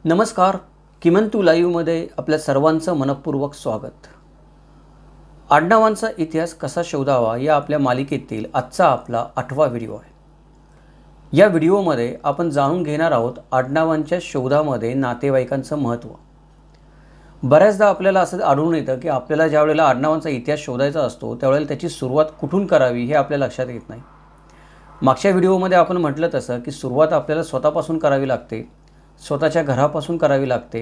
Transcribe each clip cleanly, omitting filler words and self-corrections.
नमस्कार. किमंतू लाईव्हमध्ये आपल्या सर्वांचं मनपूर्वक स्वागत. आडनावांचा इतिहास कसा शोधावा या आपल्या मालिकेतील आजचा आपला 8वा व्हिडिओ आहे. या व्हिडिओमध्ये आपण जाणून घेणार आहोत आडनावांच्या शोधामध्ये नातेवाईकांचं महत्त्व. बऱ्याचदा आपल्याला असं आढळून येतं की आपल्याला ज्या वेळेला आडनावांचा इतिहास शोधायचा असतो त्यावेळेला त्याची सुरुवात कुठून करावी हे आपल्या लक्षात येत नाही. मागच्या व्हिडिओमध्ये आपण म्हटलं तसं की सुरुवात आपल्याला स्वतःपासून करावी लागते, स्वतःच्या घरापासून करावी लागते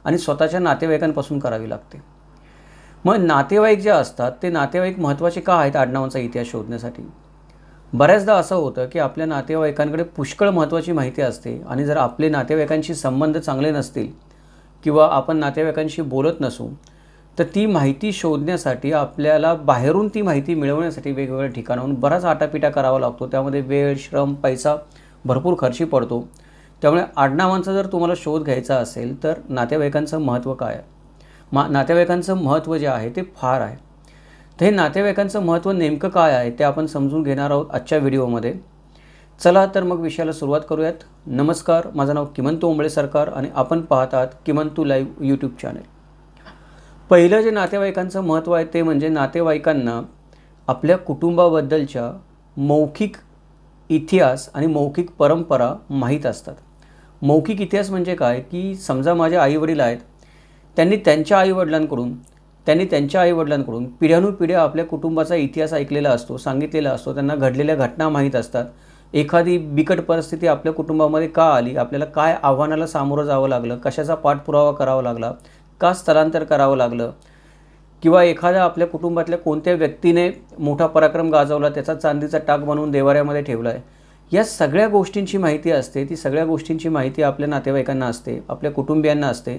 आणि स्वतःच्या नातेवाईकांपासून करावी लागते. मग नातेवाईक जे असतात ते नातेवाईक महत्त्वाचे का आहेत आडनावांचा इतिहास शोधण्यासाठी? बऱ्याचदा असं होतं की आपल्या नातेवाईकांकडे पुष्कळ महत्त्वाची माहिती असते आणि जर आपले नातेवाईकांशी संबंध चांगले नसतील किंवा आपण नातेवाईकांशी बोलत नसू तर ती माहिती शोधण्यासाठी आपल्याला बाहेरून ती माहिती मिळवण्यासाठी वेगवेगळ्या ठिकाणाहून बराच आटापिटा करावा लागतो. त्यामध्ये वेळ, श्रम, पैसा भरपूर खर्ची पडतो. त्यामुळे आडनावांचा जर तुम्हाला शोध घ्यायचा असेल तर नातेवाईकांचं महत्त्व काय आहे? नातेवाईकांचं महत्त्व जे आहे ते फार आहे. तर हे नातेवाईकांचं महत्त्व नेमकं काय आहे ते आपण समजून घेणार आहोत आजच्या व्हिडिओमध्ये. चला तर मग विषयाला सुरुवात करूयात. नमस्कार, माझं नाव किमंतू ओंबळे सरकार आणि आपण पाहत आहात किमंतू लाईव्ह यूट्यूब चॅनल. पहिलं जे नातेवाईकांचं महत्त्व आहे ते म्हणजे नातेवाईकांना आपल्या कुटुंबाबद्दलच्या मौखिक इतिहास आणि मौखिक परंपरा माहीत असतात. मौखिक इतिहास म्हणजे काय की समजा माझे आईवडील आहेत, त्यांनी त्यांच्या आईवडिलांकडून पिढ्यानुपिढ्या आपल्या कुटुंबाचा इतिहास ऐकलेला असतो, सांगितलेला असतो. त्यांना घडलेल्या घटना माहीत असतात. एखादी बिकट परिस्थिती आपल्या कुटुंबामध्ये का आली, आपल्याला काय आव्हानाला सामोरं जावं लागलं, कशाचा पाठपुरावा करावा लागला, का स्थलांतर करावं लागलं, किंवा एखाद्या आपल्या कुटुंबातल्या कोणत्या व्यक्तीने मोठा पराक्रम गाजवला, त्याचा चांदीचा टाक बनवून देवाऱ्यामध्ये ठेवला आहे, या सगळ्या गोष्टींची माहिती असते. ती सगळ्या गोष्टींची माहिती आपल्या नातेवाईकांना असते, आपल्या कुटुंबियांना असते.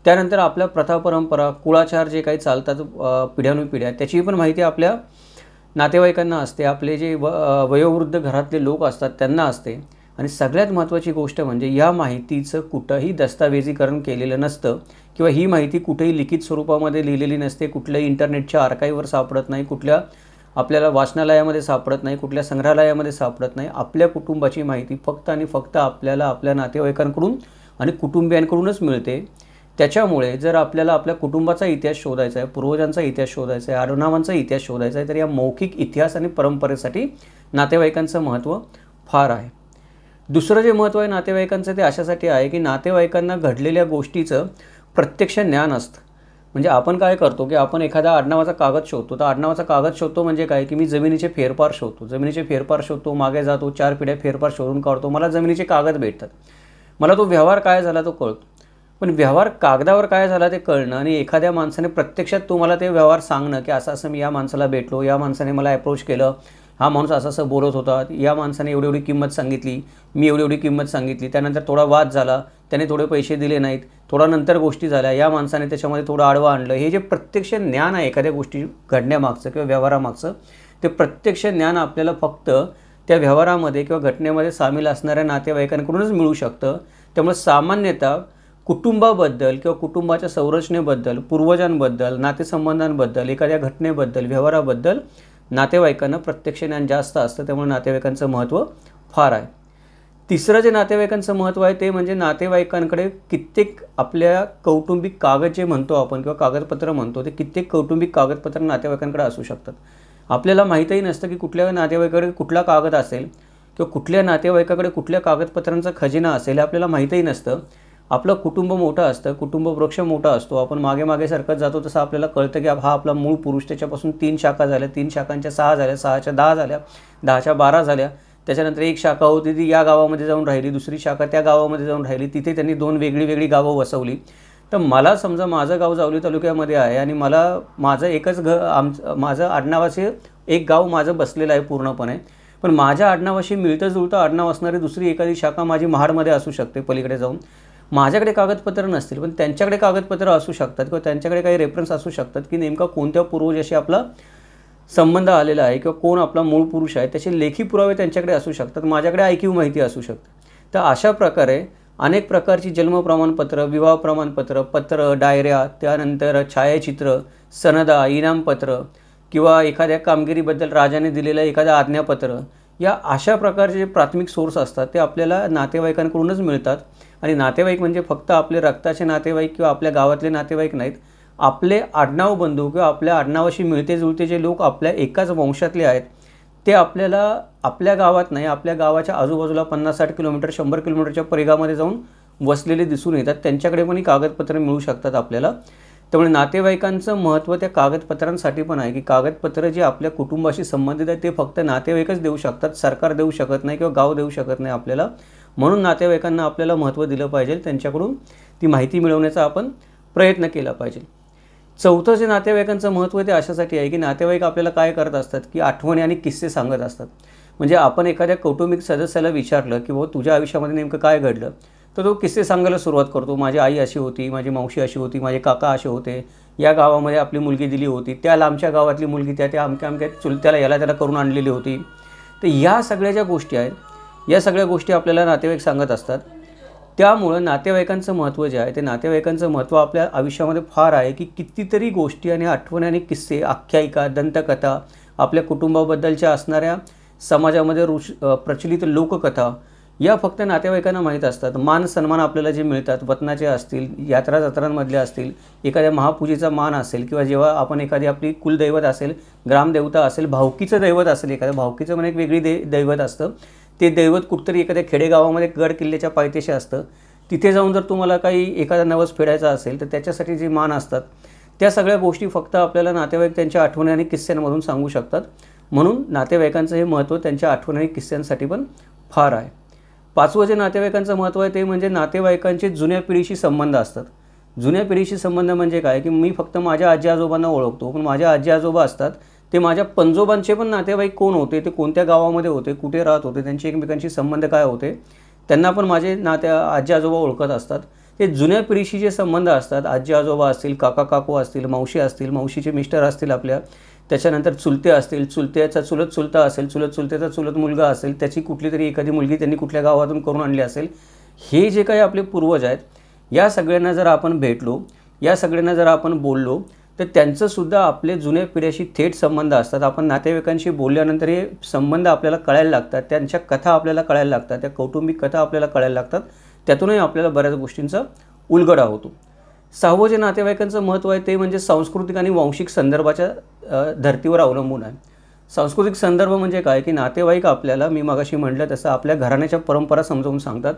त्यानंतर आपल्या प्रथा परंपरा, कुळाचार जे काही चालतात पिढ्यानुपिढ्या त्याची पण माहिती आपल्या नातेवाईकांना असते. आपले जे वयोवृद्ध घरातले लोक असतात त्यांना असते. आणि सगळ्यात महत्त्वाची गोष्ट म्हणजे या माहितीचं कुठंही दस्तऐवजीकरण केलेलं नसतं किंवा ही माहिती कुठेही लिखित स्वरूपामध्ये लिहिलेली नसते. कुठल्याही इंटरनेटच्या आर्काईव्हवर सापडत नाही, कुठल्या आपल्याला वाचनालयामध्ये सापडत नाही, कुठल्या संग्रहालयामध्ये सापडत नाही. आपल्या कुटुंबाची माहिती फक्त आणि फक्त आपल्याला आपल्या नातेवाईकांकडून आणि कुटुंबियांकडूनच मिळते. त्याच्यामुळे जर आपल्याला आपल्या कुटुंबाचा इतिहास शोधायचा आहे, पूर्वजांचा इतिहास शोधायचा आहे, आडनावांचा इतिहास शोधायचा आहे तर या मौखिक इतिहास आणि परंपरेसाठी नातेवाईकांचं महत्त्व फार आहे. दुसरं जे महत्त्व आहे नातेवाईकांचं ते अशासाठी आहे की नातेवाईकांना घडलेल्या गोष्टीचं प्रत्यक्ष ज्ञान असतं. म्हणजे आपण काय करतो की आपण एखादा आडनावाचा कागद शोधतो. तर आडनावाचा कागद शोधतो म्हणजे काय की मी जमिनीचे फेरफार शोधतो, मागे जातो, 4 पिढ्या फेरफार शोधून काढतो, मला जमिनीचे कागद भेटतात. मला तो व्यवहार काय झाला तो कळतो. पण व्यवहार कागदावर काय झाला ते कळणं आणि एखाद्या माणसाने प्रत्यक्षात तुम्हाला ते व्यवहार सांगणं की असं असं मी या माणसाला भेटलो, या माणसाने मला अप्रोच केलं, हा माणूस असं असं बोलत होता, या माणसाने एवढी एवढी किंमत सांगितली, मी एवढी एवढी किंमत सांगितली, त्यानंतर थोडा वाद झाला, त्याने थोडे पैसे दिले नाहीत, थोडा नंतर गोष्टी झाल्या, या माणसाने त्याच्यामध्ये थोडं आडवं आणलं. हे जे प्रत्यक्ष ज्ञान आहे एखाद्या गोष्टी घडण्यामागचं किंवा व्यवहारामागचं ते प्रत्यक्ष ज्ञान आपल्याला फक्त त्या व्यवहारामध्ये किंवा घटनेमध्ये सामील असणाऱ्या नातेवाईकांकडूनच मिळू शकतं. त्यामुळे सामान्यतः कुटुंबाबद्दल किंवा कुटुंबाच्या संरचनेबद्दल, पूर्वजांबद्दल, नातेसंबंधांबद्दल, एखाद्या घटनेबद्दल, व्यवहाराबद्दल नातेवाईकांना प्रत्यक्ष ज्ञान जास्त असतं. त्यामुळे नातेवाईकांचं महत्त्व फार आहे. तिसरं जे नातेवाईकांचं महत्त्व आहे ते म्हणजे नातेवाईकांकडे कित्येक आपल्या कौटुंबिक कागद जे म्हणतो आपण किंवा कागदपत्र म्हणतो ते कित्येक कौटुंबिक कागदपत्र नातेवाईकांकडे असू शकतात. आपल्याला माहीतही नसतं की कुठल्या नातेवाईकाकडे कुठला कागद असेल किंवा कुठल्या नातेवाईकाकडे कुठल्या कागदपत्रांचा खजिना असेल हे आपल्याला माहीतही नसतं. आपलं कुटुंब मोठं असतं, कुटुंब वृक्ष मोठा असतो. आपण मागे मागे सरकत जातो तसं आपल्याला कळतं की हा आपला मूळ पुरुष, त्याच्यापासून 3 शाखा झाल्या, 3 शाखांच्या 6 झाल्या, 6च्या 10 झाल्या, 10च्या 12 झाल्या. त्याच्यानंतर एक शाखा होती ती या गावामध्ये जाऊन राहिली, दुसरी शाखा त्या गावामध्ये जाऊन राहिली, तिथे त्यांनी 2 वेगळी गावं वसवली. तर मला समजा माझं गाव जावली तालुक्यामध्ये आहे आणि मला माझं एकच माझं आडनावाचे एक गाव माझं बसलेलं आहे पूर्णपणे. पण माझ्या आडनावाशी मिळतं जुळतं आडनाव असणारी दुसरी एखादी शाखा माझी महाडमध्ये असू शकते पलीकडे जाऊन. माझ्याकडे कागदपत्र नसतील पण त्यांच्याकडे कागदपत्र असू शकतात किंवा त्यांच्याकडे काही रेफरन्स असू शकतात की नेमका कोणत्या पूर्वजाशी आपला संबंध आलेला आहे किंवा कोण आपला मूळ पुरुष आहे त्याचे लेखी पुरावे त्यांच्याकडे असू शकतात. माझ्याकडे IQ माहिती असू शकते. तर अशा प्रकारे अनेक प्रकारची जन्म प्रमाणपत्र, विवाह प्रमाणपत्र, पत्र, डायऱ्या, त्यानंतर छायाचित्र, सनदा, इनामपत्र किंवा एखाद्या कामगिरीबद्दल राजाने दिलेलं एखादं आज्ञापत्र या अशा प्रकारचे जे प्राथमिक सोर्स असतात ते आपल्याला नातेवाईकांकडूनच मिळतात. आणि नातेवाईक म्हणजे फक्त आपले रक्ताचे नातेवाईक किंवा आपल्या गावातले नातेवाईक नाहीत, आपले आडनाव बंधू किंवा आपल्या आडनावाशी मिळते जुळते जे लोक आपल्या एकाच वंशातले आहेत ते आपल्याला आपल्या गावात नाही, आपल्या गावाच्या आजूबाजूला 50-60 किलोमीटर 100 किलोमीटरच्या परिघामध्ये जाऊन वसलेले दिसून येतात. त्यांच्याकडे पण ही कागदपत्रं मिळू शकतात आपल्याला. त्यामुळे नातेवाईकांचं महत्त्व त्या कागदपत्रांसाठी पण आहे की कागदपत्र जे आपल्या कुटुंबाशी संबंधित आहे ते फक्त नातेवाईकच देऊ शकतात, सरकार देऊ शकत नाही किंवा गाव देऊ शकत नाही आपल्याला. म्हणून नातेवाईकांना आपल्याला महत्त्व दिलं पाहिजे, त्यांच्याकडून ती माहिती मिळवण्याचा आपण प्रयत्न केला पाहिजे. चौथं जे नातेवाईकांचं महत्त्व ते अशासाठी आहे की नातेवाईक आपल्याला काय करत असतात की आठवणी आणि किस्से सांगत असतात. म्हणजे आपण एखाद्या कौटुंबिक सदस्याला विचारलं की बाबा तुझ्या आयुष्यामध्ये नेमकं काय घडलं, तर तो किस्से सांगायला सुरुवात करतो. माझी आई अशी होती, माझी मावशी अशी होती, माझे काका असे होते, या गावामध्ये आपली मुलगी दिली होती, त्या लांबच्या गावातली मुलगी त्या अमक्या अमक्या चुलत्याला याला त्याला करून आणलेली होती. तर या सगळ्या ज्या गोष्टी आहेत या सगळ्या गोष्टी आपल्याला नातेवाईक सांगत असतात. त्यामुळं नातेवाईकांचं महत्त्व जे आहे ते नातेवाईकांचं महत्त्व आपल्या आयुष्यामध्ये फार आहे की कितीतरी गोष्टी आणि आठवणी आणि किस्से, आख्यायिका, दंतकथा, आपल्या कुटुंबाबद्दलच्या असणाऱ्या समाजामध्ये प्रचलित लोककथा या फक्त नातेवाईकांना माहीत असतात. मान सन्मान आपल्याला जे मिळतात, वतनाचे असतील, यात्रा जत्रांमधले असतील, एखाद्या महापूजेचा मान असेल किंवा जेव्हा आपण एखादी आपली कुलदैवत असेल, ग्रामदेवता असेल, भावकीचं दैवत असेल, एखाद्या भावकीचं पण एक वेगळी दैवत असतं. ते दैवत कुठंतरी एखाद्या खेडेगावामध्ये गड किल्ल्याच्या पायथ्याशी असतं. तिथे जाऊन जर तुम्हाला काही एखादा नवस फेडायचा असेल तर त्याच्यासाठी जे मान असतात त्या सगळ्या गोष्टी फक्त आपल्याला नातेवाईक त्यांच्या आठवणी आणि किस्स्यांमधून सांगू शकतात. म्हणून नातेवाईकांचं हे महत्त्व त्यांच्या आठवणी आणि किस्स्यांसाठी पण फार आहे. पाचवं जे नातेवाईकांचं महत्त्व आहे ते म्हणजे नातेवाईकांचे जुन्या पिढीशी संबंध असतात. जुन्या पिढीशी संबंध म्हणजे काय की मी फक्त माझ्या आजी आजोबांना ओळखतो, पण माझ्या आजी आजोबा असतात ते माझ्या पणजोबांचे पण नातेवाईक कोण होते, ते कोणत्या गावामध्ये होते, कुठे राहत होते, त्यांचे एकमेकांशी संबंध काय होते, त्यांना पण माझे आजी आजोबा ओळखत असतात. ते जुन्या पिढीशी जे संबंध असतात, आजी आजोबा असतील, काका काकू असतील, मावशी असतील, मावशीचे मिस्टर असतील आपल्या, त्याच्यानंतर चुलते असतील, चुलत्याचा चुलत चुलता असेल, चुलत चुलत्याचा चुलत मुलगा असेल, त्याची कुठली तरी एखादी मुलगी त्यांनी कुठल्या गावातून करून आणली असेल, हे जे काही आपले पूर्वज आहेत या सगळ्यांना जर आपण भेटलो, या सगळ्यांना जर आपण बोललो तर त्यांचंसुद्धा आपले जुन्या पिढ्याशी थेट संबंध असतात. आपण नातेवाईकांशी बोलल्यानंतर हे संबंध आपल्याला कळायला लागतात, त्यांच्या कथा आपल्याला कळायला लागतात, त्या कौटुंबिक कथा आपल्याला कळायला लागतात. त्यातूनही आपल्याला बऱ्याच गोष्टींचा उलगडा होतो. सहावं जे नातेवाईकांचं महत्त्व आहे ते म्हणजे सांस्कृतिक आणि वांशिक संदर्भाच्या धर्तीवर अवलंबून आहे. सांस्कृतिक संदर्भ म्हणजे काय की नातेवाईक आपल्याला, मी मगाशी म्हटलं तसं, आपल्या घराण्याच्या परंपरा समजावून सांगतात.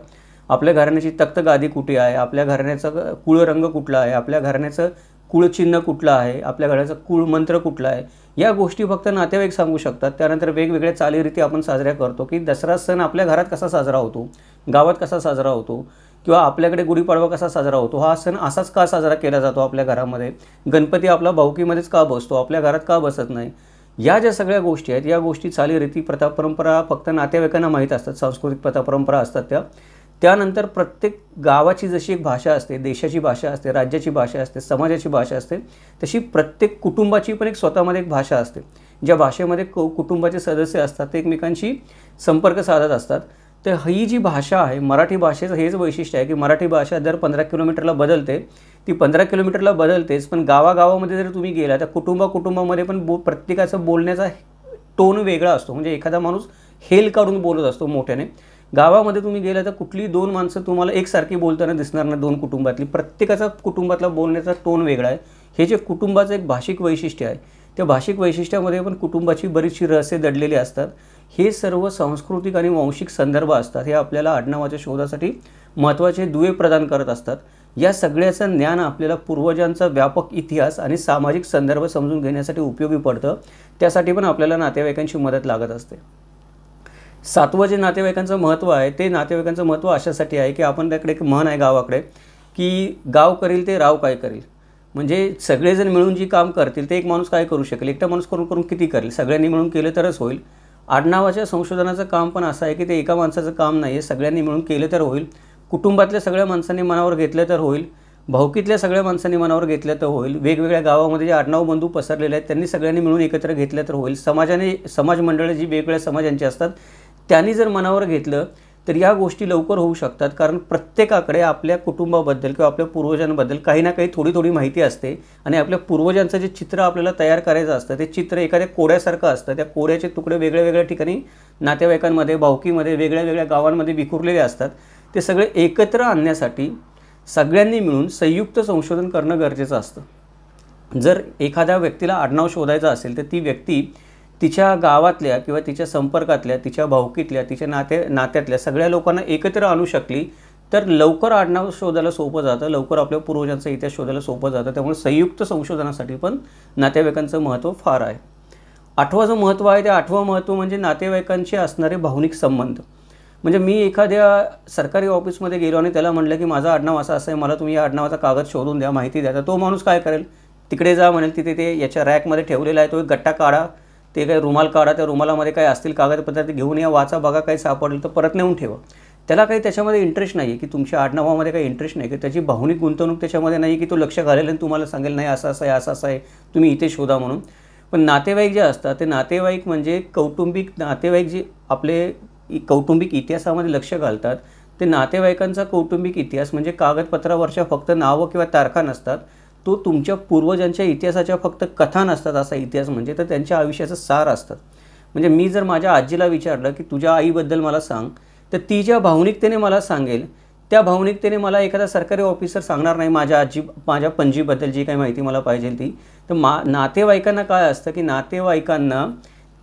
आपल्या घराण्याची तख्तगादी कुठे आहे, आपल्या घराण्याचा कुळरंग कुठला आहे, आपल्या घराण्याचं कुळचिन्ह कुठलं आहे, आपल्या घराचा कुळमंत्र कुठला आहे, या गोष्टी फक्त नातेवाईक सांगू शकतात. त्यानंतर वेगवेगळ्या चालीरीती आपण साजऱ्या करतो की दसरा सण आपल्या घरात कसा साजरा होतो, गावात कसा साजरा होतो, किंवा आपल्याकडे गुढीपाडवा कसा साजरा होतो, हा सण असाच का साजरा केला जातो आपल्या घरामध्ये, गणपती आपला भाऊकीमध्येच का बसतो, आपल्या घरात का बसत नाही, या ज्या सगळ्या गोष्टी आहेत या गोष्टी चालीरीती प्रथा परंपरा फक्त नातेवाईकांना माहीत असतात. सांस्कृतिक प्रथा परंपरा असतात त्यानंतर प्रत्येक गावाची जशी एक भाषा असते, देशाची भाषा असते, राज्याची भाषा असते, समाजाची भाषा असते, तशी प्रत्येक कुटुंबाची पण एक स्वतःमध्ये एक भाषा असते. ज्या भाषेमध्ये कुटुंबाचे सदस्य असतात ते एकमेकांशी संपर्क साधत असतात. तर ही जी भाषा आहे, मराठी भाषेचं हेच वैशिष्ट्य आहे की मराठी भाषा दर 15 किलोमीटरला बदलते. ती 15 किलोमीटरला बदलतेच, पण गावागावामध्ये जर तुम्ही गेला तर कुटुंबामध्ये पण प्रत्येकाचं बोलण्याचा टोन वेगळा असतो. म्हणजे एखादा माणूस हेल काढून बोलत असतो मोठ्याने. गावामध्ये तुम्ही गेला तर कुठली दोन माणसं तुम्हाला एकसारखी बोलताना दिसणार नाही, दोन कुटुंबातली, प्रत्येकाचा कुटुंबातला बोलण्याचा टोन वेगळा आहे. हे जे कुटुंबाचं एक भाषिक वैशिष्ट्य आहे, त्या भाषिक वैशिष्ट्यामध्ये पण कुटुंबाची बरीचशी रहस्ये दडलेली असतात. हे सर्व सांस्कृतिक आणि वांशिक संदर्भ असतात. हे आपल्याला आडनावाच्या शोधासाठी महत्त्वाचे दुवे प्रदान करत असतात. या सगळ्याचं ज्ञान आपल्याला पूर्वजांचा व्यापक इतिहास आणि सामाजिक संदर्भ समजून घेण्यासाठी उपयोगी पडतं. त्यासाठी पण आपल्याला नातेवाईकांची मदत लागत असते. सातवं जे नातेवाईकांचं महत्त्व आहे ते नातेवाईकांचं महत्त्व अशासाठी आहे की आपण त्याकडे एक म्हण आहे गावाकडे की गाव करील ते राव काय करेल. म्हणजे सगळेजण मिळून जी काम करतील ते एक माणूस काय करू शकेल, एकटा माणूस करून किती करेल, सगळ्यांनी मिळून केलं तरच होईल. आडनावाच्या संशोधनाचं काम पण असं आहे की ते एका माणसाचं काम नाही आहे, सगळ्यांनी मिळून केलं तर होईल. कुटुंबातल्या सगळ्या माणसांनी मनावर घेतलं तर होईल, भाऊकीतल्या सगळ्या माणसांनी मनावर घेतलं तर होईल, वेगवेगळ्या गावामध्ये जे आडनाव बंधू पसरलेले आहेत त्यांनी सगळ्यांनी मिळून एकत्र घेतलं तर होईल, समाज मंडळं जी वेगवेगळ्या समाजांची असतात त्यांनी जर मनावर घेतलं तर या गोष्टी लवकर होऊ शकतात, कारण प्रत्येकाकडे आपल्या कुटुंबाबद्दल किंवा आपल्या पूर्वजांबद्दल काही ना काही थोडी थोडी माहिती असते आणि आपल्या पूर्वजांचं जे चित्र आपल्याला तयार करायचं असतं ते चित्र एखाद्या कोड्यासारखं असतं. त्या कोड्याचे तुकडे वेगळ्या वेगळ्या ठिकाणी नातेवाईकांमध्ये, भावकीमध्ये, वेगळ्या वेगळ्या गावांमध्ये विखुरलेले असतात. ते सगळे एकत्र आणण्यासाठी सगळ्यांनी मिळून संयुक्त संशोधन करणं गरजेचं असतं. जर एखाद्या व्यक्तीला आडनाव शोधायचं असेल तर ती व्यक्ती तिच्या गावातल्या किंवा तिच्या संपर्कातल्या, तिच्या भावकीतल्या, तिच्या नात्यातल्या सगळ्या लोकांना एकत्र आणू शकली तर लवकर आडनाव शोधायला सोपं जातं, लवकर आपल्या पूर्वजांचा इतिहास शोधायला सोपं जातं. त्यामुळे संयुक्त संशोधनासाठी पण नातेवाईकांचं महत्त्व फार आहे. 8वं जो महत्त्व आहे ते 8वं महत्त्व म्हणजे नातेवाईकांचे असणारे भावनिक संबंध. म्हणजे मी एखाद्या सरकारी ऑफिसमध्ये गेलो आणि त्याला म्हटलं की माझं आडनाव असं आहे, मला तुम्ही या आडनावाचा कागद शोधून द्या, माहिती द्या. तर तो माणूस काय करेल, तिकडे जा म्हणेल, तिथे ते याच्या रॅकमध्ये ठेवलेला आहे, तो एक गट्टा काढा, ते काही रुमाल काढा, त्या रुमालामध्ये काय असतील कागदपत्र ते घेऊन या, वाचा, बघा, काही सापडलं तर परत नेऊन ठेवा. त्याला काही त्याच्यामध्ये इंटरेस्ट नाही आहे, की तुमच्या आडनावामध्ये काही इंटरेस्ट नाही, की त्याची भावनिक गुंतवणूक त्याच्यामध्ये नाही, की तो लक्ष घालेल आणि तुम्हाला सांगेल नाही असं असं आहे, असं असं आहे, तुम्ही इथे शोधा म्हणून. पण नातेवाईक जे असतात ते नातेवाईक म्हणजे कौटुंबिक नातेवाईक जे आपले कौटुंबिक इतिहासामध्ये लक्ष घालतात. ते नातेवाईकांचा कौटुंबिक इतिहास म्हणजे कागदपत्रावरच्या फक्त नावं किंवा तारखा नसतात, तो तुमच्या पूर्वजांच्या इतिहासाच्या फक्त कथा नसतात असा इतिहास म्हणजे, तर त्यांच्या आयुष्याचं सार असतात. म्हणजे मी जर माझ्या आजीला विचारलं की तुझ्या आईबद्दल मला सांग, तर ती ज्या भावनिकतेने मला सांगेल त्या भावनिकतेने मला एखादा सरकारी ऑफिसर सांगणार नाही माझ्या पणजीबद्दल जी काही माहिती मला पाहिजे ती. तर नातेवाईकांना काय असतं की नातेवाईकांना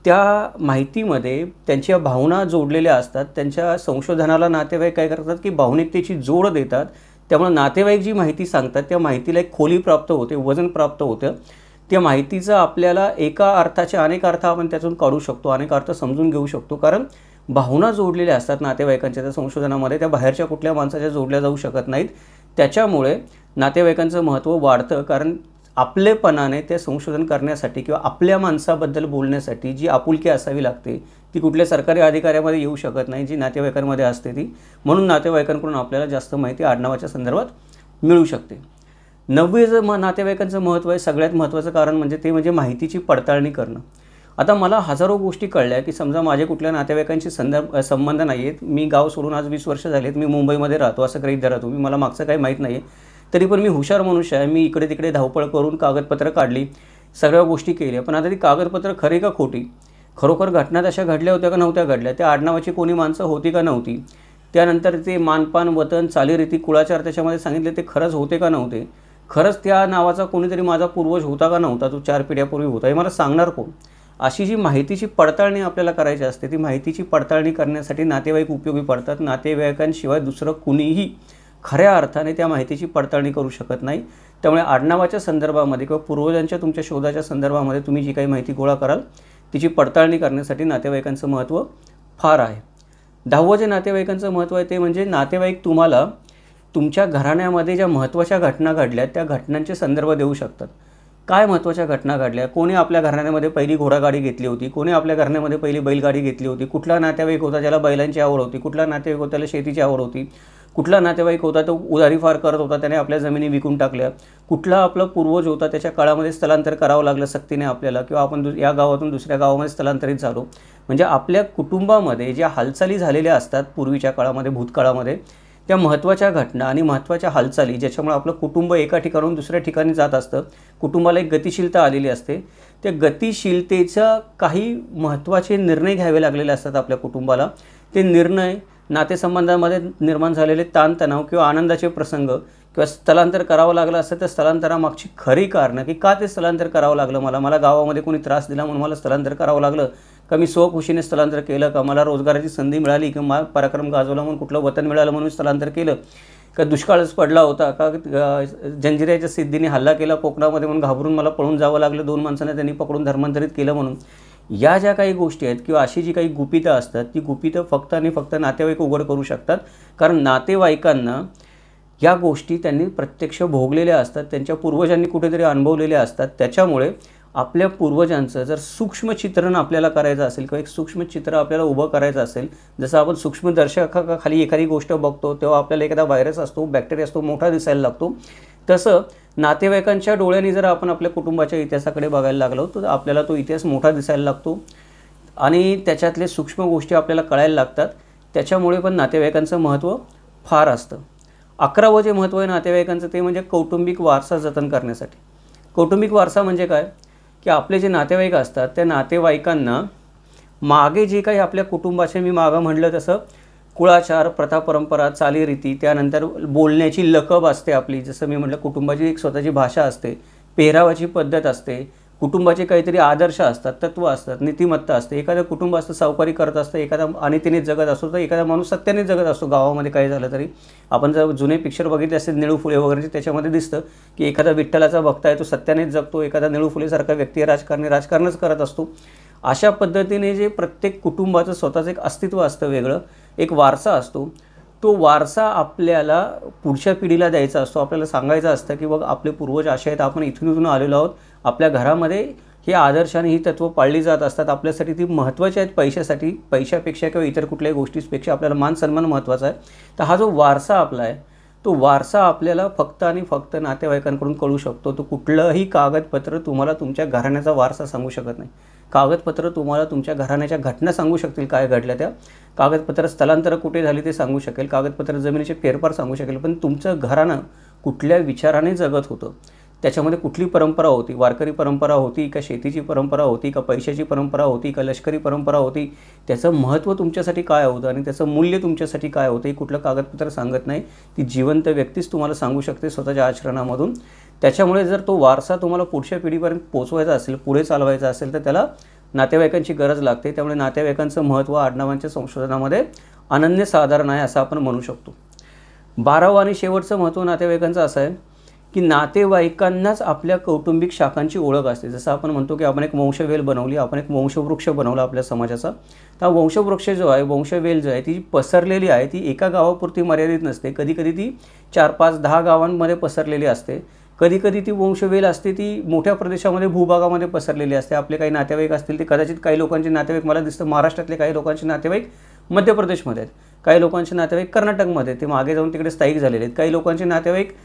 त्या माहितीमध्ये त्यांच्या भावना जोडलेल्या असतात. त्यांच्या संशोधनाला नातेवाईक काय करतात की भावनिकतेची जोड देतात. त्यामुळे नातेवाईक जी माहिती सांगतात त्या माहितीला एक खोली प्राप्त होते, वजन प्राप्त होतं. त्या माहितीचं आपल्याला एका अर्थाचे अनेक अर्थ आपण त्यातून काढू शकतो, अनेक अर्थ समजून घेऊ शकतो, कारण भावना जोडलेल्या असतात नातेवाईकांच्या त्या संशोधनामध्ये. त्या बाहेरच्या कुठल्या माणसाच्या जोडल्या जाऊ शकत नाहीत. त्याच्यामुळे नातेवाईकांचं महत्त्व वाढतं, कारण आपलेपणाने ते संशोधन करण्यासाठी किंवा आपल्या माणसाबद्दल बोलण्यासाठी जी आपुलकी असावी लागते ती कुठल्या सरकारी अधिकाऱ्यामध्ये येऊ शकत नाही, जी नातेवाईकांमध्ये असते ती. म्हणून नातेवाईकांकडून आपल्याला जास्त माहिती आडनावाच्या संदर्भात मिळू शकते. 9वे नातेवाईकांचं महत्त्व आहे, सगळ्यात महत्त्वाचं कारण म्हणजे ते म्हणजे माहितीची पडताळणी करणं. आता मला हजारो गोष्टी कळल्या की समजा माझे कुठल्या नातेवाईकांशी संबंध नाही आहेत, मी गाव सोडून आज 20 वर्ष झालेत, मी मुंबईमध्ये राहतो असं गृहीत धरा तुम्ही, मला मागचं काही माहीत नाही आहे, तरी पण मी हुशार मनुष्य आहे. मी इकडे तिकडे धावपळ करून कागदपत्र काढली, सगळ्या गोष्टी केल्या. पण आता ती कागदपत्र खरी का खोटी, खरोखर घटना तशा घडल्या होत्या का नव्हत्या घडल्या, त्या आडनावाची कोणी माणसं होती का नव्हती, त्यानंतर ते मानपान, वतन, चालीरीती, कुळाचार त्याच्यामध्ये सांगितले ते खरंच होते का नव्हते, खरंच त्या नावाचा कोणीतरी माझा पूर्वज होता का नव्हता, तो 4 पिढ्यापूर्वी होता, हे मला सांगणार कोण. अशी जी माहितीची पडताळणी आपल्याला करायची असते ती माहितीची पडताळणी करण्यासाठी नातेवाईक उपयोगी पडतात. नातेवाईकांशिवाय दुसरं कुणीही खऱ्या अर्थाने त्या माहितीची पडताळणी करू शकत नाही. त्यामुळे आडनावाच्या संदर्भामध्ये किंवा पूर्वजांच्या तुमच्या शोधाच्या संदर्भामध्ये तुम्ही जी काही माहिती गोळा कराल तिची पडताळणी करण्यासाठी नातेवाईकांचं महत्त्व फार आहे. 10वं जे नातेवाईकांचं महत्त्व आहे ते म्हणजे नातेवाईक तुम्हाला तुमच्या घराण्यामध्ये ज्या महत्त्वाच्या घटना घडल्या त्या घटनांचे संदर्भ देऊ शकतात. काय महत्त्वाच्या घटना घडल्या, कोणी आपल्या घराण्यामध्ये पहिली घोडागाडी घेतली होती, कोणी आपल्या घराण्यामध्ये पहिली बैलगाडी घेतली होती, कुठला नातेवाईक होता ज्याला बैलांची आवड होती, कुठला नातेवाईक होता त्याला शेतीची आवड होती, कुठला नातेवाईक होता तो उधारी फार करत होता, त्याने आपल्या जमिनी विकून टाकल्या, कुठला आपला पूर्वज होता त्याच्या काळामध्ये स्थलांतर करावं लागलं सक्तीने आपल्याला, किंवा आपण या गावातून दुसऱ्या गावामध्ये स्थलांतरित झालो. म्हणजे आपल्या कुटुंबामध्ये ज्या हालचाली झालेल्या असतात पूर्वीच्या काळामध्ये, भूतकाळामध्ये, त्या महत्त्वाच्या घटना आणि महत्त्वाच्या हालचाली ज्याच्यामुळे आपलं कुटुंब एका ठिकाणाहून दुसऱ्या ठिकाणी जात असतं, कुटुंबाला एक गतिशीलता आलेली असते. त्या गतिशीलतेचा काही महत्त्वाचे निर्णय घ्यावे लागलेले असतात आपल्या कुटुंबाला. ते निर्णय नातेसंबंधामध्ये निर्माण झालेले ताणतणाव किंवा आनंदाचे प्रसंग किंवा स्थलांतर करावं लागलं असतं तर स्थलांतरामागची खरी कारणं की का ते स्थलांतर करावं लागलं, मला गावामध्ये कोणी त्रास दिला म्हणून मला स्थलांतर करावं लागलं का, मी स्वखुशीने स्थलांतर केलं का, मला रोजगाराची संधी मिळाली किंवा मला पराक्रम गाजवला म्हणून कुठलं वतन मिळालं म्हणून स्थलांतर केलं का, दुष्काळच पडला होता का, जंजिऱ्याच्या सिद्धीने हल्ला केला कोकणामध्ये म्हणून घाबरून मला पळून जावं लागलं, 2 माणसांना त्यांनी पकडून धर्मांतरित केलं म्हणून. या ज्या काही गोष्टी आहेत किंवा अशी जी काही गुपितं असतात ती गुपितं फक्त आणि फक्त नातेवाईक उघड करू शकतात, कारण नातेवाईकांना या गोष्टी त्यांनी प्रत्यक्ष भोगलेल्या असतात, त्यांच्या पूर्वजांनी कुठेतरी अनुभवलेल्या असतात. त्याच्यामुळे आपल्या पूर्वजांचं जर सूक्ष्म चित्रण आपल्याला करायचं असेल किंवा एक सूक्ष्म चित्र आपल्याला उभं करायचं असेल, जसं आपण सूक्ष्मदर्शकाखाली एखादी गोष्ट बघतो तेव्हा आपल्याला एखादा व्हायरस असतो, बॅक्टेरिया असतो, मोठा दिसायला लागतो, तसं नातेवाईकांच्या डोळ्यांनी जर आपण आपल्या कुटुंबाच्या इतिहासाकडे बघायला लागलो तर आपल्याला तो इतिहास मोठा दिसायला लागतो आणि त्याच्यातले सूक्ष्म गोष्टी आपल्याला कळायला लागतात. त्याच्यामुळे पण नातेवाईकांचं महत्त्व फार असतं. 11वं जे महत्त्व आहे नातेवाईकांचं ते म्हणजे कौटुंबिक वारसा जतन करण्यासाठी. कौटुंबिक वारसा म्हणजे काय, की आपले जे नातेवाईक असतात त्या नातेवाईकांना मागे जे काही आपल्या कुटुंबाचे, मी मागं म्हटलं तसं कुळाचार, प्रथा, परंपरा, चालीरीती, त्यानंतर बोलण्याची लकब असते आपली, जसं मी म्हटलं कुटुंबाची एक स्वतःची भाषा असते, पेहरावाची पद्धत असते, कुटुंबाचे काहीतरी आदर्श असतात, तत्त्व असतात, नीतिमत्ता असते. एखादं कुटुंब असतं सावकारी करत असतं, एखादा अनितीने जगत असतो, तर एखादा माणूस सत्याने जगत असतो. गावामध्ये काही झालं तरी आपण जर जुने पिक्चर बघितले असेल निळू फुले वगैरेचे, त्याच्यामध्ये दिसतं की एखादा विठ्ठलाचा भक्त आहे तो सत्यानेच जगतो, एखादा निळू फुलेसारखा व्यक्ती राजकारणच करत असतो. अशा पद्धतीने जे प्रत्येक कुटुंबाचं स्वतःचं एक अस्तित्व असतं वेगळं, एक वारसा असतो. तो वारसा आपल्याला पुढच्या पिढीला द्यायचा असतो. आपल्याला सांगायचं असतं की बघ आपले पूर्वज असे आहेत, आपण इथून आलेलो आहोत. आपल्या घरामध्ये हे आदर्श आणि ही तत्त्व पाळली जात असतात. आपल्यासाठी ती महत्त्वाची आहेत. पैशापेक्षा किंवा इतर कुठल्याही गोष्टींपेक्षा आपल्याला मान सन्मान महत्त्वाचा आहे. तर हा जो वारसा आपला आहे तो वारसा आपल्याला फक्त आणि फक्त नातेवाईकांकडून कळू शकतो. तो कुठलंही कागदपत्र तुम्हाला तुमच्या घराण्याचा वारसा सांगू शकत नाही. कागदपत्र तुम्हाला तुमच्या घराण्याच्या घटना सांगू शकतील, काय घडल्या त्या. कागदपत्र स्थलांतर कुठे झाली ते सांगू शकेल, कागदपत्र जमिनीचे फेरफार सांगू शकेल, पण तुमचं घराणं कुठल्या विचाराने जगत होतं, त्याच्यामध्ये कुठली परंपरा होती, वारकरी परंपरा होती का, शेतीची परंपरा होती का, पैशाची परंपरा होती का, लष्करी परंपरा होती, त्याचं महत्त्व तुमच्यासाठी काय होतं आणि त्याचं मूल्य तुमच्यासाठी काय होतं, हे कुठलं कागदपत्र सांगत नाही. ती जिवंत व्यक्तीच तुम्हाला सांगू शकते स्वतःच्या आचरणामधून. त्याच्यामुळे जर तो वारसा तुम्हाला पुढच्या पिढीपर्यंत पोचवायचा असेल, पुढे चालवायचा असेल, तर त्याला नातेवाईकांची गरज लागते. त्यामुळे नातेवाईकांचं महत्त्व आडनावांच्या संशोधनामध्ये अनन्यसाधारण आहे असं आपण म्हणू शकतो. 12वं आणि शेवटचं महत्त्व नातेवाईकांचं असं आहे की नातेवाईकांनाच आपल्या कौटुंबिक शाखांची ओळख असते. जसं आपण म्हणतो की आपण एक वंशवेल बनवली, आपण एक वंशवृक्ष बनवला आपल्या समाजाचा. तर वंशवृक्ष जो आहे, वंशवेल जो आहे, ती पसरलेली आहे. ती एका गावापुरती मर्यादित नसते. कधीकधी ती 4, 5, 10 गावांमध्ये पसरलेली असते. कधीकधी ती वंशवेल असते ती मोठ्या प्रदेशामध्ये, भूभागामध्ये पसरलेली असते. आपले काही नातेवाईक असतील ते कदाचित, काही लोकांचे नातेवाईक मला दिसतं महाराष्ट्रातले, काही लोकांचे नातेवाईक मध्य प्रदेशमध्ये आहेत, काही लोकांचे नातेवाईक कर्नाटकमध्ये, ते मागे जाऊन तिकडे स्थायिक झालेले आहेत, काही लोकांचे नातेवाईक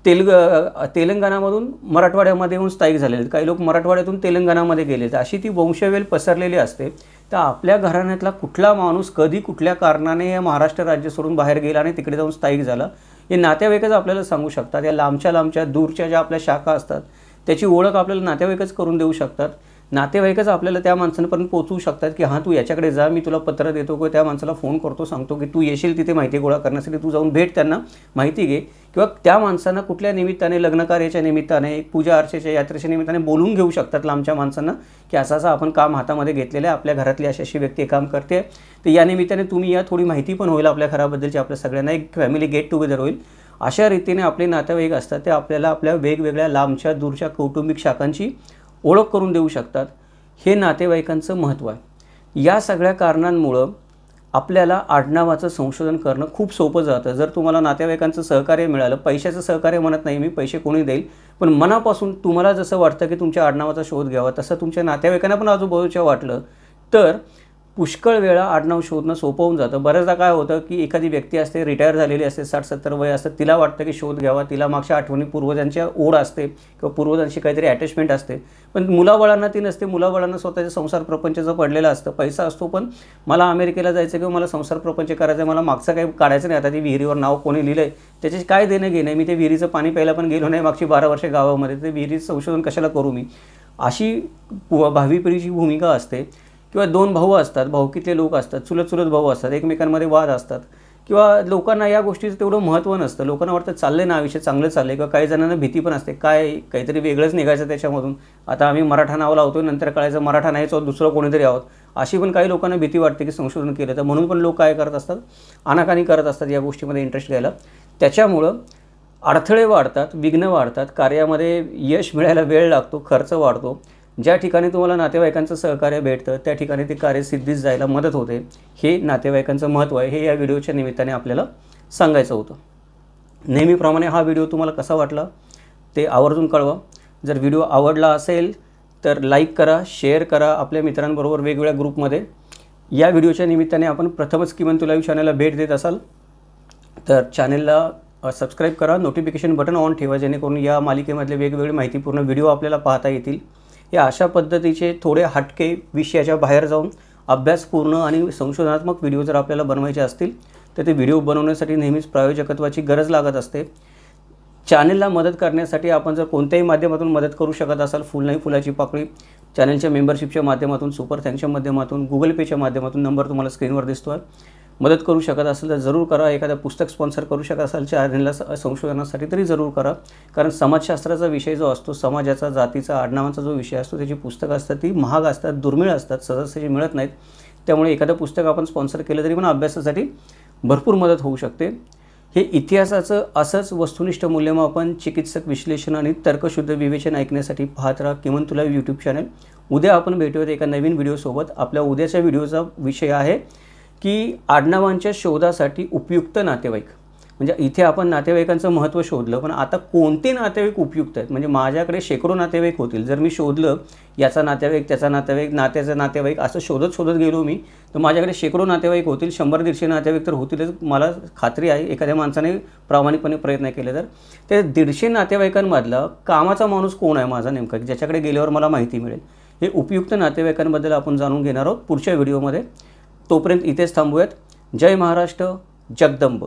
तेलंगणामधून मराठवाड्यामध्ये येऊन स्थायिक झालेले आहेत, काही लोक मराठवाड्यातून तेलंगणामध्ये गेले आहेत. अशी ती वंशवेल पसरलेली असते. तर आपल्या घराण्यातला कुठला माणूस कधी कुठल्या कारणाने या महाराष्ट्र राज्य सोडून बाहेर गेला आणि तिकडे जाऊन स्थायिक झाला, हे नातेवाईकच आपल्याला सांगू शकतात. या लांबच्या दूरच्या ज्या आपल्या शाखा असतात त्याची ओळख आपल्याला नातेवाईकच करून देऊ शकतात. नातेवाईकच आपल्याला त्या माणसांपर्यंत पोहोचवू शकतात की हां तू याच्याकडे जा, मी तुला पत्र देतो, किंवा त्या माणसाला फोन करतो, सांगतो की तू येशील तिथे माहिती गोळा करण्यासाठी, तू जाऊन भेट, त्यांना माहिती घे. किंवा त्या माणसांना कुठल्या निमित्ताने, लग्नकार्याच्या निमित्ताने, पूजा अर्चेच्या यात्रेच्या निमित्ताने बोलून घेऊ शकतात लांबच्या माणसांना की असं आपण काम हातामध्ये घेतलेलं आहे, आपल्या घरातली अशी व्यक्ती काम करते, तर या निमित्ताने तुम्ही या, थोडी माहिती पण होईल आपल्या घराबद्दलची, आपल्या सगळ्यांना एक फॅमिली गेट टुगेदर होईल. अशा रीतीने आपले नातेवाईक असतात ते आपल्याला आपल्या वेगवेगळ्या लांबच्या दूरच्या कौटुंबिक शाखांची ओळख करून देऊ शकतात. हे नातेवाईकांचं महत्त्व आहे. या सगळ्या कारणांमुळं आपल्याला आडनावाचं संशोधन करणं खूप सोपं जातं. जर तुम्हाला नातेवाईकांचं सहकार्य मिळालं, पैशाचं सहकार्य म्हणत नाही मी, पैसे कोणी देईल, पण मनापासून तुम्हाला जसं वाटतं की तुमच्या आडनावाचा शोध घ्यावा, तसं तुमच्या नातेवाईकांना पण आजूबाजूच्या वाटलं तर पुष्कळ वेळा आडनाव शोधणं सोपं होऊन जातं. बऱ्याचदा काय होतं की एखादी व्यक्ती असते, रिटायर झालेली असते, 60-70 वय असतं, तिला वाटतं की शोध घ्यावा, तिला मागच्या आठवणी, पूर्वजांच्या ओढ असते किंवा पूर्वजांशी काहीतरी अटॅचमेंट असते, पण मुलाबाळांना ती नसते. मुलाबाळांना स्वतःच्या संसार प्रपंचाचं पडलेलं असतं, पैसा असतो, पण मला अमेरिकेला जायचं किंवा मला संसार प्रपंच करायचं आहे, मला मागचं काही काढायचं नाही. आता ती विहिरीवर नाव कोणी लिहिलं आहे त्याच्याशी काय देणं घेणं, मी ते विहिरीचं पाणी प्यायला पण गेलो नाही मागची 12 वर्षे गावामध्ये, ते विहिरीचं संशोधन कशाला करू मी, अशी भावी पिढीची भूमिका असते. किंवा 2 भाऊ असतात, भाऊकीतले लोक असतात, चुलत भाऊ असतात, एकमेकांमध्ये वाद असतात, किंवा लोकांना या गोष्टीचं तेवढं महत्त्व नसतं. लोकांना वाटतं चाललंय ना आयुष्य, चांगलं चाललंय, किंवा काही जणांना भीती पण असते, काहीतरी वेगळंच निघायचं त्याच्यामधून, आता आम्ही मराठा नाव लावतोय, नंतर कळायचं मराठा नाहीच आहोत, दुसरं कोणीतरी आहोत, अशी पण काही लोकांना भीती वाटते की संशोधन केलं तर. म्हणून पण लोक काय करत असतात, आनाकानी करत असतात या गोष्टीमध्ये इंटरेस्ट घ्यायला. त्याच्यामुळं अडथळे वाढतात, विघ्न वाढतात, कार्यामध्ये यश मिळायला वेळ लागतो, खर्च वाढतो. ज्या ठिकाणी तुम्हाला नातेवाईकांचं सहकार्य भेटतं त्या ठिकाणी ते कार्य सिद्धीस जायला मदत होते. हे नातेवाईकांचं महत्त्व आहे, हे या व्हिडिओच्या निमित्ताने आपल्याला सांगायचं होतं. नेहमीप्रमाणे हा व्हिडिओ तुम्हाला कसा वाटला ते आवर्जून कळवा. जर व्हिडिओ आवडला असेल तर लाईक करा, शेअर करा आपल्या मित्रांबरोबर वेगवेगळ्या ग्रुपमध्ये. या व्हिडिओच्या निमित्ताने आपण प्रथमच किमंतू लाईव्ह चॅनलला भेट देत असाल तर चॅनलला सबस्क्राईब करा, नोटिफिकेशन बटन ऑन ठेवा, जेणेकरून या मालिकेमधले वेगवेगळे माहितीपूर्ण व्हिडिओ आपल्याला पाहता येतील. या अशा पद्धतीचे थोडे हटके, विषयाच्या बाहेर जाऊन अभ्यासपूर्ण आणि संशोधनात्मक व्हिडिओ जर आपल्याला बनवायचे असतील तर ते व्हिडिओ बनवण्यासाठी नेहमीच प्रायोजकत्वाची गरज लागत असते. चॅनलला मदत करण्यासाठी आपण जर कोणत्याही माध्यमातून मदत करू शकत असाल, फुल नाही फुलाची पाकळी, चॅनलच्या मेंबरशिपच्या माध्यमातून, सुपर थँक्सच्या माध्यमातून, गुगल पेच्या माध्यमातून, नंबर तुम्हाला स्क्रीनवर दिसतो आहे, मदत करू शकत असेल तर जरूर करा. एखादं पुस्तक स्पॉन्सर करू शकत असाल चॅनलला संशोधनासाठी तरी जरूर करा. कारण समाजशास्त्राचा विषय जो असतो, समाजाचा, जातीचा, आडनावांचा जो विषय असतो, त्याची पुस्तकं असतात ती महाग असतात, दुर्मिळ असतात, सहजसहजी मिळत नाहीत. त्यामुळे एखादं पुस्तक आपण स्पॉन्सर केलं तरी पण अभ्यासासाठी भरपूर मदत होऊ शकते. हे इतिहासाचं असंच वस्तुनिष्ठ मूल्यमापन, चिकित्सक विश्लेषण आणि तर्कशुद्ध विवेचन ऐकण्यासाठी पाहत राहा किमान तुला यूट्यूब चॅनल. उद्या आपण भेटूयात एका नवीन व्हिडिओसोबत. आपल्या उद्याच्या व्हिडिओचा विषय आहे की आडनावांच्या शोधासाठी उपयुक्त नातेवाईक. म्हणजे इथे आपण नातेवाईकांचं महत्त्व शोधलं, पण आता कोणते नातेवाईक उपयुक्त आहेत. म्हणजे माझ्याकडे शेकडो नातेवाईक होतील. जर मी शोधलं याचा नातेवाईक, त्याचा नातेवाईक, नात्याचा नातेवाईक असं शोधत गेलो मी, तर माझ्याकडे शेकडो नातेवाईक होतील, 100-150 नातेवाईक तर होतीलच. मला खात्री आहे एखाद्या माणसाने प्रामाणिकपणे प्रयत्न केले तर. त्या 150 नातेवाईकांमधला कामाचा माणूस कोण आहे माझा नेमका, ज्याच्याकडे गेल्यावर मला माहिती मिळेल. हे उपयुक्त नातेवाईकांबद्दल आपण जाणून घेणार आहोत पुढच्या व्हिडिओमध्ये. तोपर्यंत इथेच थांबूयात. जय महाराष्ट्र, जगदंब.